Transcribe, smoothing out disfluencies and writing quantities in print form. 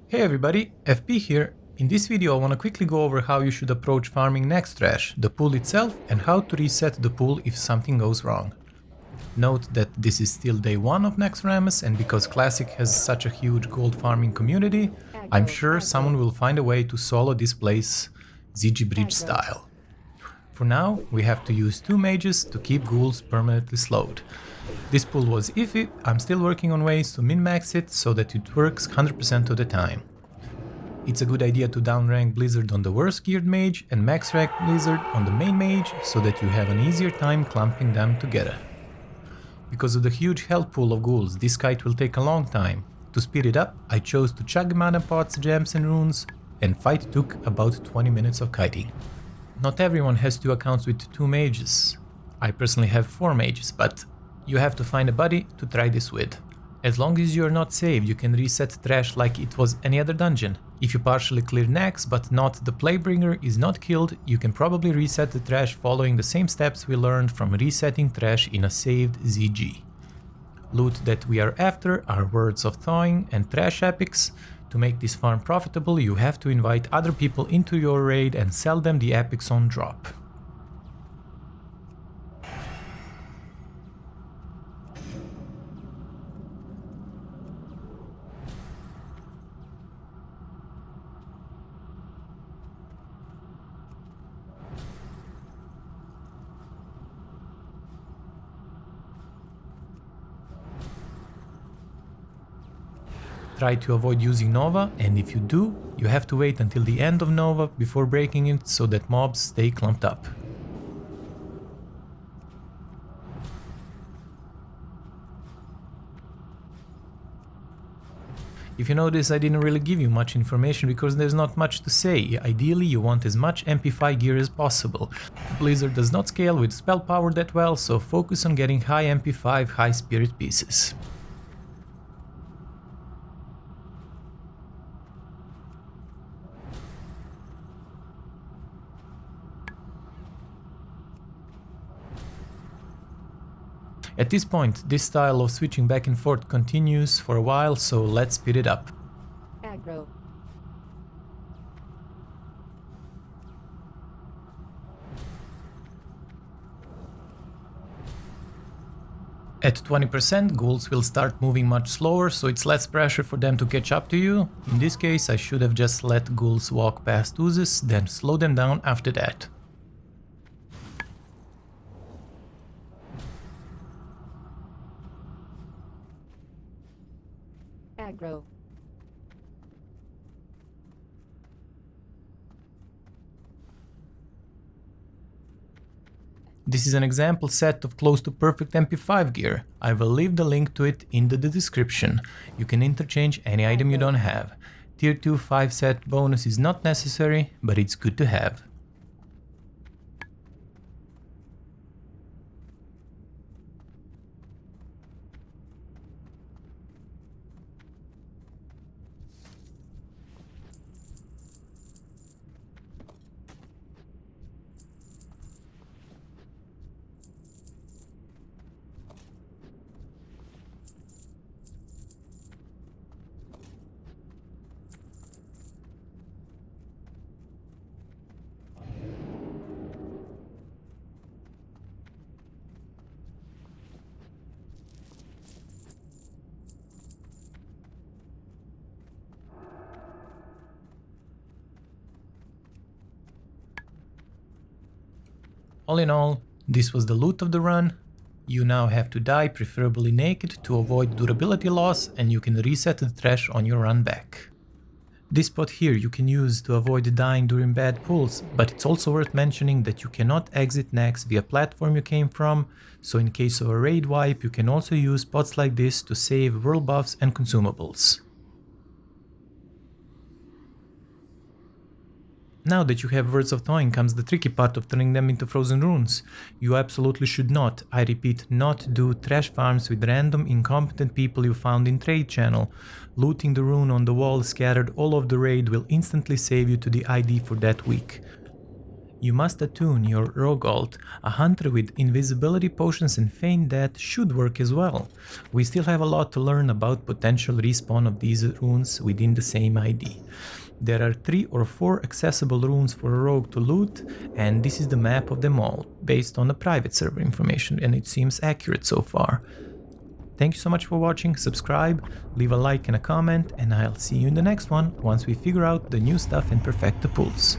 Hey everybody, FP here. In this video I want to quickly go over how you should approach farming Naxxramas, the pool itself, and how to reset the pool if something goes wrong. Note that this is still day 1 of Naxxramas, and because Classic has such a huge gold farming community, I'm sure someone will find a way to solo this place ZG Bridge style. For now, we have to use 2 mages to keep ghouls permanently slowed. This pool was iffy, I'm still working on ways to min-max it so that it works 100% of the time. It's a good idea to downrank Blizzard on the worst geared mage and max rank Blizzard on the main mage so that you have an easier time clumping them together. Because of the huge health pool of ghouls, this kite will take a long time. To speed it up, I chose to chug mana pots, gems and runes, and fight took about 20 minutes of kiting. Not everyone has 2 accounts with 2 mages. I personally have 4 mages, but you have to find a buddy to try this with. As long as you are not saved, you can reset trash like it was any other dungeon. If you partially clear Nax but not the Playbringer is not killed, you can probably reset the trash following the same steps we learned from resetting trash in a saved ZG. Loot that we are after are Words of Thawing and Trash Epics. To make this farm profitable, you have to invite other people into your raid and sell them the epics on drop. Try to avoid using Nova, and if you do, you have to wait until the end of Nova before breaking it so that mobs stay clumped up. If you notice, I didn't really give you much information because there's not much to say. Ideally, you want as much MP5 gear as possible. Blizzard does not scale with spell power that well, so focus on getting high MP5, high spirit pieces. At this point, this style of switching back and forth continues for a while, so let's speed it up. Aggro. At 20%, ghouls will start moving much slower, so it's less pressure for them to catch up to you. In this case, I should have just let ghouls walk past oozes, then slow them down after that. Aggro. This is an example set of close to perfect MP5 gear. I will leave the link to it in the description. You can interchange any item you don't have. Tier 2 5 set bonus is not necessary, but it's good to have. All in all, this was the loot of the run. You now have to die, preferably naked, to avoid durability loss, and you can reset the trash on your run back. This spot here you can use to avoid dying during bad pulls, but it's also worth mentioning that you cannot exit Nax via platform you came from, so in case of a raid wipe you can also use spots like this to save world buffs and consumables. Now that you have Words of Thawing comes the tricky part of turning them into frozen runes. You absolutely should not, I repeat, not do trash farms with random incompetent people you found in trade channel. Looting the rune on the wall scattered all over the raid will instantly save you to the ID for that week. You must attune your rogue alt. A hunter with invisibility potions and feign death should work as well. We still have a lot to learn about potential respawn of these runes within the same ID. There are 3 or 4 accessible runes for a rogue to loot, and this is the map of them all, based on the private server information, and it seems accurate so far. Thank you so much for watching, subscribe, leave a like and a comment, and I'll see you in the next one once we figure out the new stuff and perfect the pulls.